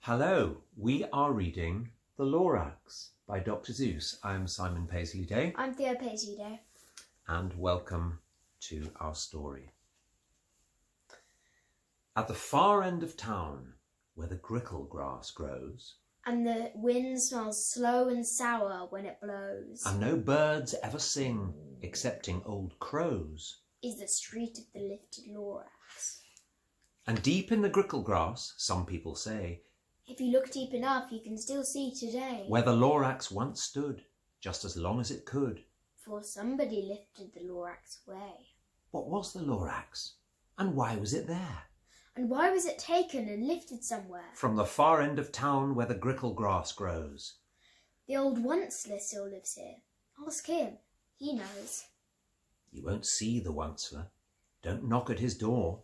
Hello, we are reading The Lorax by Dr. Seuss. I'm Simon Paisley Day. I'm Theo Paisley Day. And welcome to our story. At the far end of town, where the grickle grass grows, and the wind smells slow and sour when it blows, and no birds ever sing excepting old crows, is the street of the lifted Lorax. And deep in the grickle grass, some people say, if you look deep enough, you can still see today, where the Lorax once stood, just as long as it could. For somebody lifted the Lorax away. What was the Lorax? And why was it there? And why was it taken and lifted somewhere? From the far end of town where the grickle grass grows. The old Onceler still lives here. Ask him. He knows. You won't see the Onceler. Don't knock at his door.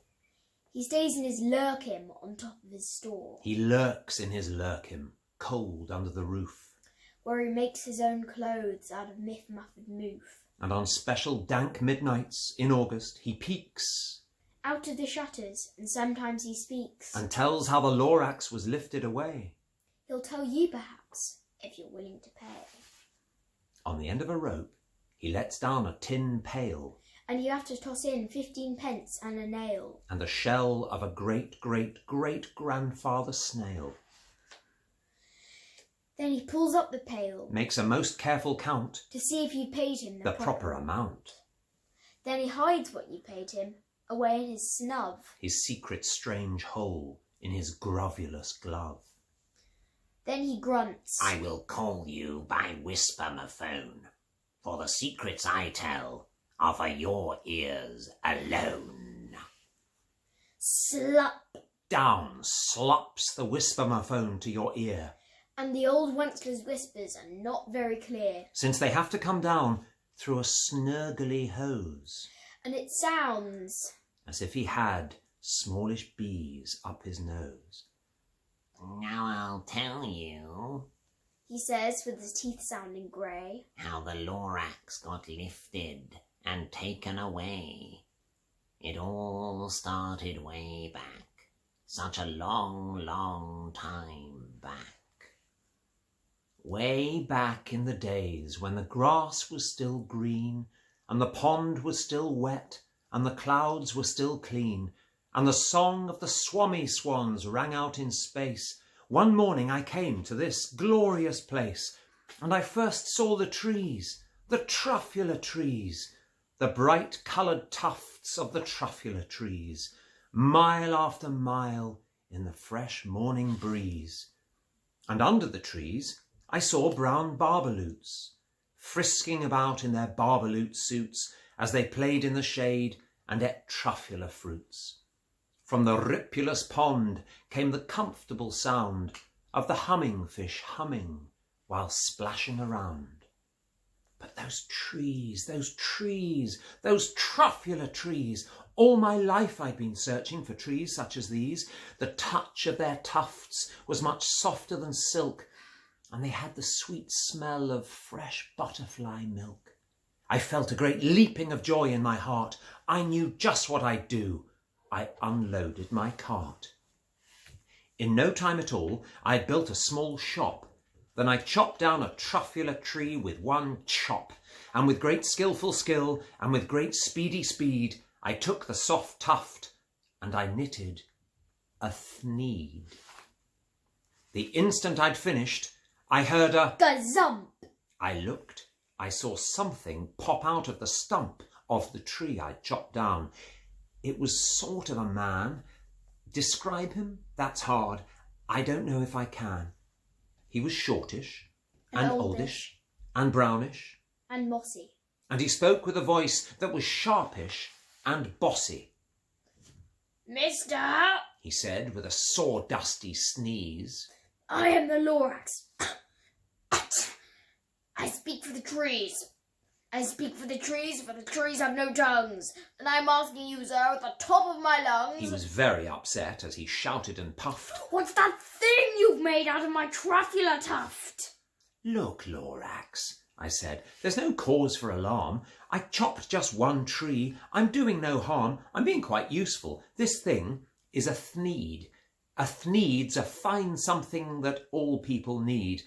He stays in his lurkim on top of his store, He lurks in his lurkim, cold under the roof. where he makes his own clothes out of muffed moof. And on special dank midnights in August he peeks Out of the shutters, and sometimes he speaks. and tells how the Lorax was lifted away. He'll tell you perhaps, if you're willing to pay. On the end of a rope he lets down a tin pail And you have to toss in 15 pence and a nail. and the shell of a great-great-great-grandfather snail. Then he pulls up the pail Makes a most careful count, to see if you paid him the proper amount. Then he hides what you paid him away in his snub. His secret strange hole in his grovulous glove. Then he grunts. I will call you by whisper-my-phone, for the secrets I tell are for your ears alone. Slap. Down slops the whisper-my-phone to your ear, And the old Onceler's whispers are not very clear. since they have to come down through a snurgly hose, And it sounds. as if he had smallish bees up his nose. Now I'll tell you He says with his teeth sounding grey. how the Lorax got lifted and taken away. It all started way back, such a long, long time back. Way back in the days when the grass was still green, and the pond was still wet, and the clouds were still clean, and the song of the swommy swans rang out in space, one morning I came to this glorious place, and I first saw the trees, the truffula trees, the bright coloured tufts of the truffula trees, mile after mile in the fresh morning breeze. And under the trees I saw brown barbaloots, frisking about in their barbaloot suits as they played in the shade and ate truffula fruits. From the ripulous pond came the comfortable sound of the humming fish humming while splashing around. But those trees, those truffula trees, all my life I'd been searching for trees such as these. The touch of their tufts was much softer than silk, and they had the sweet smell of fresh butterfly milk. I felt a great leaping of joy in my heart. I knew just what I'd do. I unloaded my cart. In no time at all, I had built a small shop. Then I chopped down a truffula tree with one chop, and with great skilful skill, and with great speedy speed, I took the soft tuft, and I knitted a thneed. The instant I'd finished, I heard a Gazump. I looked. I saw something pop out of the stump of the tree I'd chopped down. It was sort of a man. Describe him? That's hard. I don't know if I can. He was shortish, and oldish, and brownish, And mossy. and he spoke with a voice that was sharpish and bossy. Mister, He said with a sawdusty sneeze. I am the Lorax. I speak for the trees. I speak for the trees have no tongues. And I'm asking you, sir, at the top of my lungs. He was very upset as he shouted and puffed. What's that thing you've made out of my truffula tuft? Look, Lorax, I said, there's no cause for alarm. I chopped just one tree. I'm doing no harm. I'm being quite useful. This thing is a thneed. A thneed's a fine something that all people need.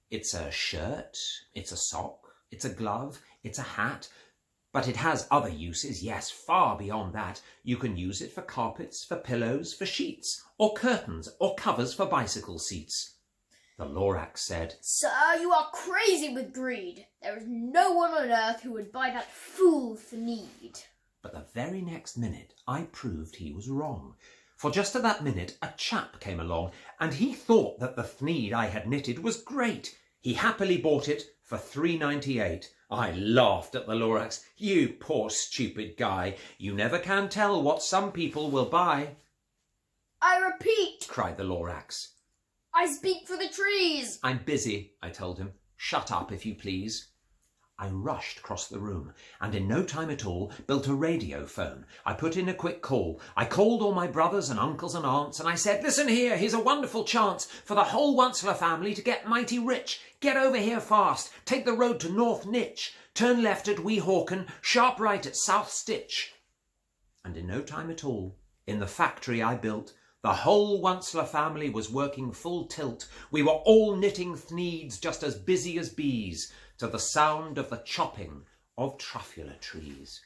It's a shirt, it's a sock, it's a glove, it's a hat. But it has other uses, yes, far beyond that. You can use it for carpets, for pillows, for sheets, or curtains, or covers for bicycle seats. The Lorax said, Sir, you are crazy with greed. There is no one on earth who would buy that fool Thneed. But the very next minute I proved he was wrong. For just at that minute a chap came along, and he thought that the Thneed I had knitted was great. He happily bought it for $3.98. I laughed at the Lorax. You poor stupid guy. You never can tell what some people will buy. I repeat, Cried the Lorax. I speak for the trees. I'm busy, I told him. Shut up, if you please. I rushed across the room and in no time at all built a radio phone. I put in a quick call. I called all my brothers and uncles and aunts and I said, listen here, here's a wonderful chance for the whole Onceler family to get mighty rich. Get over here fast. Take the road to North Nitch. Turn left at Weehawken, sharp right at South Stitch. And in no time at all, in the factory I built, the whole Onceler family was working full tilt. We were all knitting Thneeds just as busy as bees, to the sound of the chopping of truffula trees.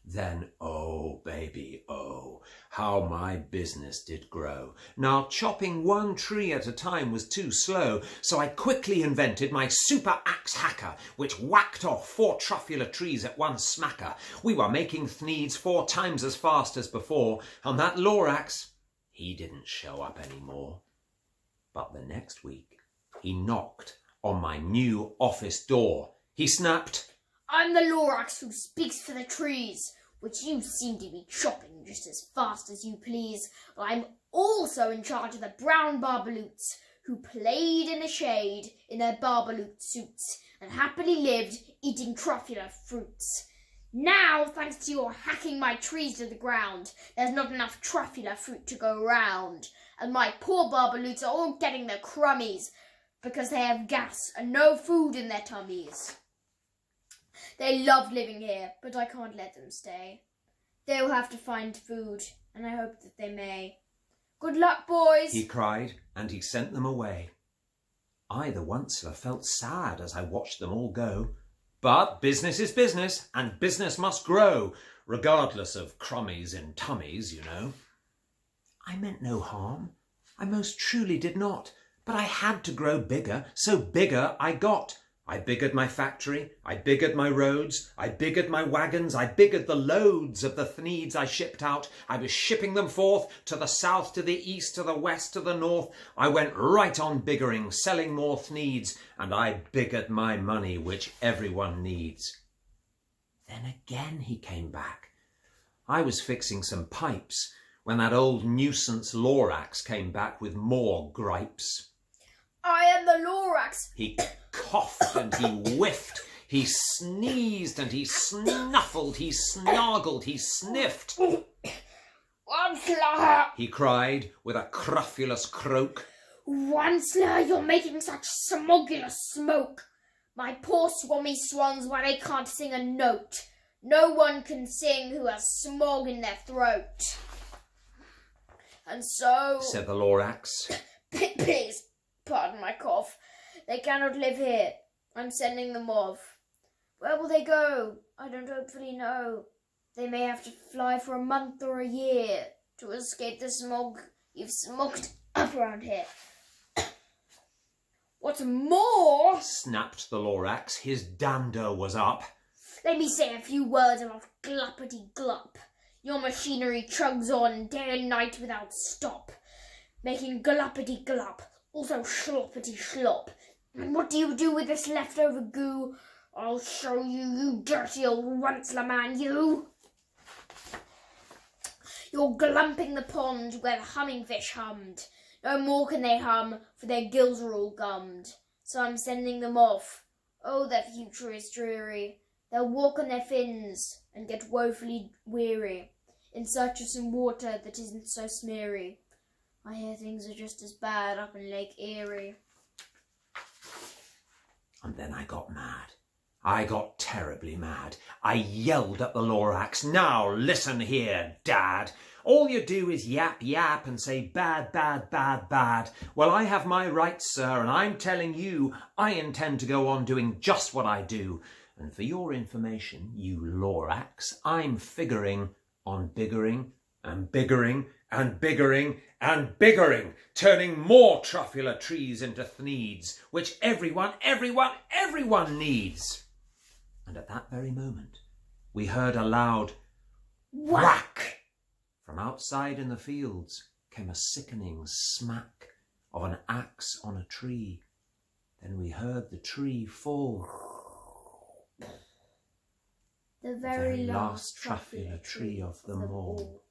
Then, oh, baby, oh, how my business did grow. Now, chopping one tree at a time was too slow, so I quickly invented my super axe hacker, which whacked off 4 truffula trees at one smacker. We were making Thneeds 4 times as fast as before, and that Lorax, he didn't show up anymore. But the next week, he knocked on my new office door. He snapped, I'm the Lorax who speaks for the trees, which you seem to be chopping just as fast as you please. I'm also in charge of the brown barbaloots, who played in the shade in their barbaloot suits and happily lived eating truffula fruits. Now, thanks to your hacking my trees to the ground, there's not enough truffula fruit to go round, and my poor barbaloots are all getting their crummies, because they have gas and no food in their tummies. They love living here, but I can't let them stay. They will have to find food, and I hope that they may. Good luck, boys! he cried, and he sent them away. I, the Onceler, felt sad as I watched them all go. But business is business, and business must grow, regardless of crummies in tummies, you know. I meant no harm. I most truly did not. But I had to grow bigger, so bigger I got. I biggered my factory, I biggered my roads, I biggered my wagons, I biggered the loads of the Thneeds I shipped out. I was shipping them forth to the south, to the east, to the west, to the north. I went right on biggering, selling more Thneeds, and I biggered my money, which everyone needs. Then again he came back. I was fixing some pipes when that old nuisance Lorax came back with more gripes. I am the Lorax. He coughed and he whiffed, he sneezed and he snuffled, he snargled, he sniffed. Onceler! He cried with a cruffulous croak. Onceler, you're making such smogulous smoke. My poor swummy swans, why they can't sing a note. No one can sing who has smog in their throat. And so, said the Lorax, please, pardon my cough. They cannot live here. I'm sending them off. Where will they go? I don't hopefully know. They may have to fly for a month or a year to escape the smog you've smoked up around here. What's more, snapped the Lorax, his dander was up. Let me say a few words about gluppity-glup. Your machinery chugs on day and night without stop, making gluppity-glup, also sloppity-slop. And what do you do with this leftover goo? I'll show you, you dirty old Onceler man, you! You're glumping the pond where the hummingfish hummed. No more can they hum, for their gills are all gummed. So I'm sending them off. Oh, their future is dreary. They'll walk on their fins and get woefully weary, in search of some water that isn't so smeary. I hear things are just as bad up in Lake Erie. And then I got mad. I got terribly mad. I yelled at the Lorax, "Now listen here, Dad. All you do is yap, yap and say bad, bad, bad, bad. Well, I have my rights, sir, and I'm telling you I intend to go on doing just what I do. And for your information, you Lorax, I'm figuring on biggering and biggering and biggering and biggering, turning more truffular trees into thneeds, which everyone needs." And at that very moment, we heard a loud whack. From outside in the fields came a sickening smack of an axe on a tree. Then we heard the tree fall. The very last truffular tree of them all.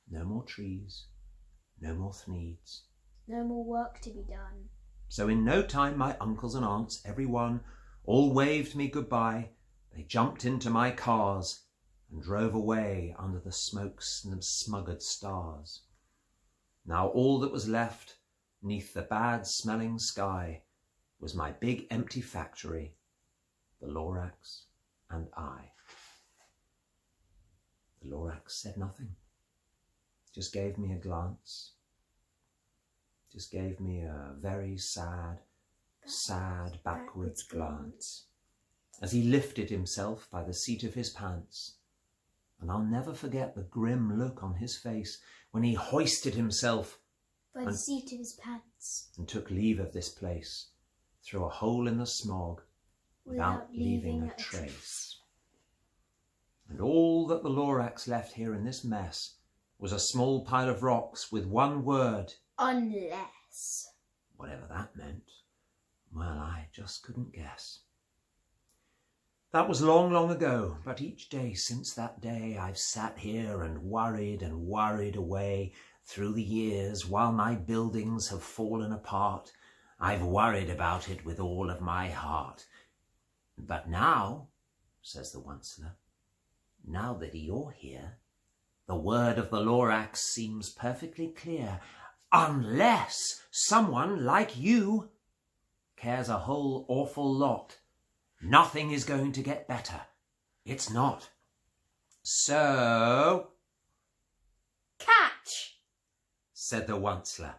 No more trees, no more thneeds. No more work to be done. So in no time my uncles and aunts, everyone, all waved me goodbye. They jumped into my cars and drove away under the smokes and the smuggered stars. Now all that was left, 'neath the bad-smelling sky, was my big empty factory, the Lorax and I. The Lorax said nothing, just gave me a glance, just gave me a very sad backwards glance as he lifted himself by the seat of his pants. And I'll never forget the grim look on his face when he hoisted himself by the seat of his pants and took leave of this place through a hole in the smog without leaving a trace. And all that the Lorax left here in this mess was a small pile of rocks with one word: unless. Whatever that meant, well, I just couldn't guess. That was long, long ago, but each day since that day I've sat here and worried away through the years while my buildings have fallen apart. I've worried about it with all of my heart. But now, says the Onceler, now that you're here, the word of the Lorax seems perfectly clear. Unless someone like you cares a whole awful lot, nothing is going to get better. It's not. So... Catch! said the Onceler.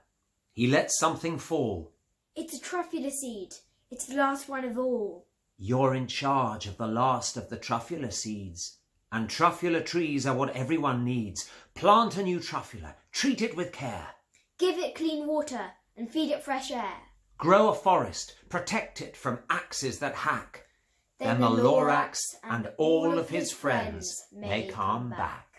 He let something fall. It's a truffular seed. It's the last one of all. You're in charge of the last of the truffular seeds. And truffular trees are what everyone needs. Plant a new truffular. Treat it with care. Give it clean water and feed it fresh air. Grow a forest. Protect it from axes that hack. Then the Lorax and all of his friends may come back.